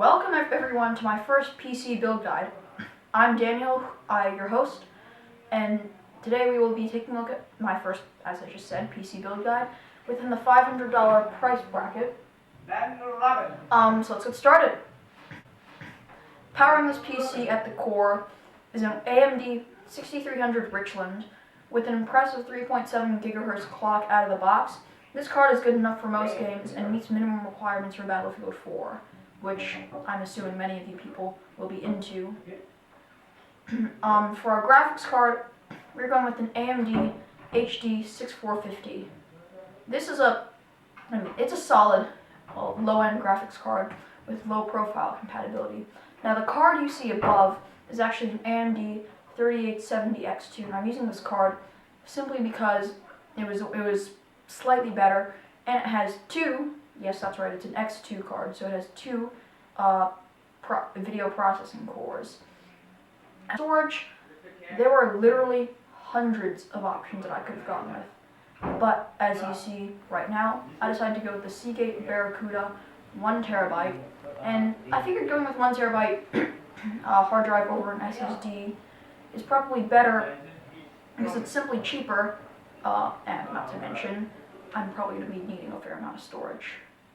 Welcome everyone to my first PC build guide. I'm Daniel, your host, and today we will be taking a look at my first, as I just said, PC build guide within the $500 price bracket. So let's get started. Powering this PC at the core is an AMD 6300 Richland with an impressive 3.7 GHz clock out of the box. This card is good enough for most games and meets minimum requirements for Battlefield 4. Which I'm assuming many of you people will be into. For our graphics card, we're going with an AMD HD 6450. This is it's a solid, low-end graphics card with low profile compatibility. Now the card you see above is actually an AMD 3870X2, and I'm using this card simply because it was slightly better, and it has two. Yes, that's right, it's an X2 card, so it has two video processing cores. Storage, there were literally hundreds of options that I could have gone with. But as you see right now, I decided to go with the Seagate Barracuda 1TB, and I figured going with 1TB hard drive over an SSD is probably better because it's simply cheaper, and not to mention, I'm probably going to be needing a fair amount of storage.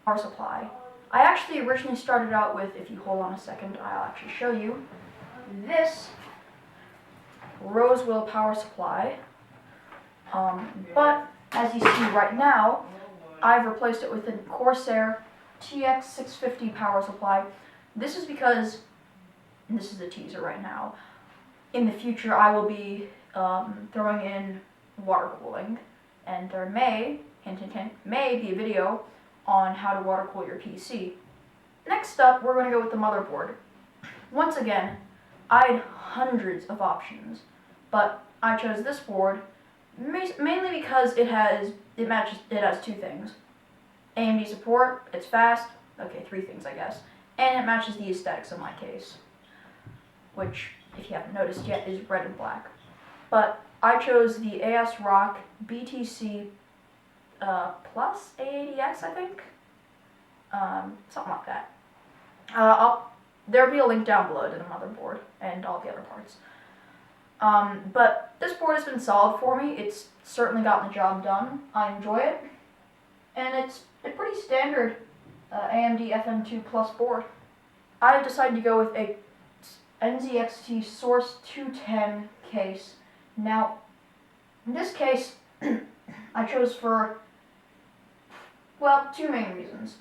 Power supply. I actually originally started out with, if you hold on a second, I'll actually show you, this Rosewill power supply. But as you see right now, I've replaced it with a Corsair TX650 power supply. This is because, and this is a teaser right now, in the future I will be throwing in water cooling, and there may, hint hint hint, may be a video on how to water cool your PC. Next up, we're going to go with the motherboard. Once again, I had hundreds of options, but I chose this board mainly because it has two things. AMD support, it's fast, okay, three things I guess, and it matches the aesthetics in my case, which, if you haven't noticed yet, is red and black. But I chose the ASRock BTC plus A80X, I think, something like that. There'll be a link down below to the motherboard and all the other parts. But this board has been solid for me. It's certainly gotten the job done. I enjoy it, and it's a pretty standard AMD FM2 Plus board. I decided to go with a NZXT Source 210 case. Now, in this case, I chose for, well, two main reasons.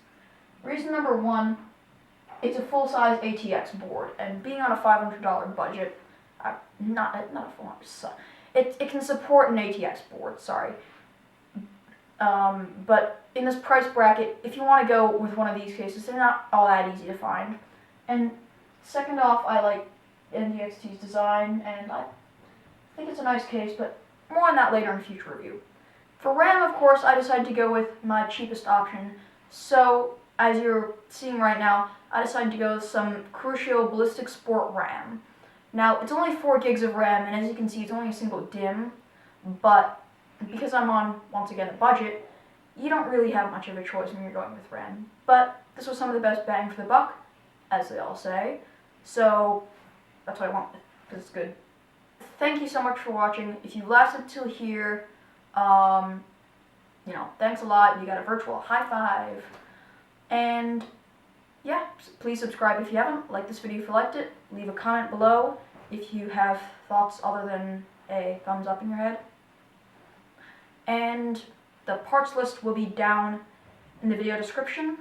Reason number one, it's a full-size ATX board, and being on a $500 budget, not a full-size, it can support an ATX board, sorry. But in this price bracket, if you want to go with one of these cases, they're not all that easy to find. And second off, I like NZXT's design, and I think it's a nice case, but more on that later in a future review. For RAM, of course, I decided to go with my cheapest option. So, as you're seeing right now, I decided to go with some Crucio Ballistic Sport RAM. Now, it's only 4 gigs of RAM, and as you can see, it's only a single DIMM, but because I'm on, once again, a budget, you don't really have much of a choice when you're going with RAM. But this was some of the best bang for the buck, as they all say, so that's what I went with, because it's good. Thank you so much for watching. If you lasted till here, thanks a lot. You got a virtual high five. And yeah, please subscribe if you haven't. Like this video if you liked it. Leave a comment below if you have thoughts other than a thumbs up in your head. And the parts list will be down in the video description.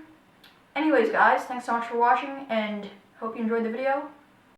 Anyways, guys, thanks so much for watching, and hope you enjoyed the video.